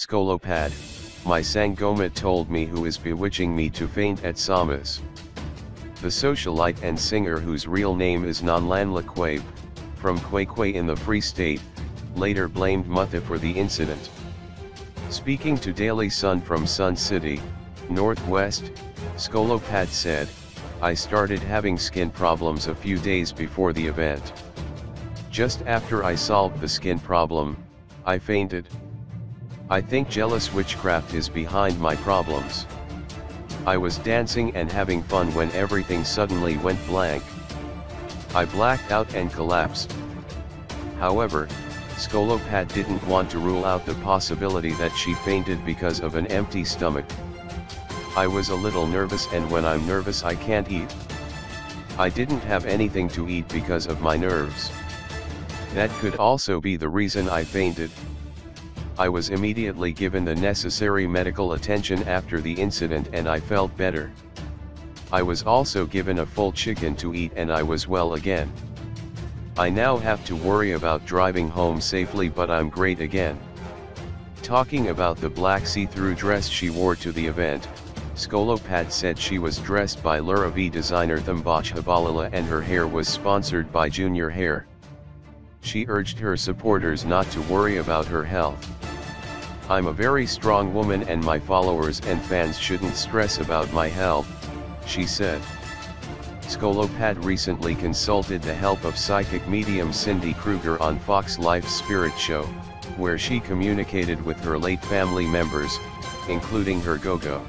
Skolopad, my SANGOMA told me who is bewitching me to faint at Samas. The socialite and singer whose real name is Nonhlanhla Qwabe, from QwaQwa in the Free State, later blamed muthi for the incident. Speaking to Daily Sun from Sun City, Northwest, Skolopad said, "I started having skin problems a few days before the event. Just after I solved the skin problem, I fainted. I think jealous witchcraft is behind my problems. I was dancing and having fun when everything suddenly went blank. I blacked out and collapsed." However, Skolopad didn't want to rule out the possibility that she fainted because of an empty stomach. "I was a little nervous, and when I'm nervous I can't eat. I didn't have anything to eat because of my nerves. That could also be the reason I fainted. I was immediately given the necessary medical attention after the incident and I felt better. I was also given a full chicken to eat and I was well again. I now have to worry about driving home safely, but I'm great again." Talking about the black see-through dress she wore to the event, Skolopad said she was dressed by Luravi designer Thambach Habalala and her hair was sponsored by Junior Hair. She urged her supporters not to worry about her health. "I'm a very strong woman and my followers and fans shouldn't stress about my health," she said. Skolopad recently consulted the help of psychic medium Sindi on Fox Life's Spirit Show, where she communicated with her late family members, including her Gogo.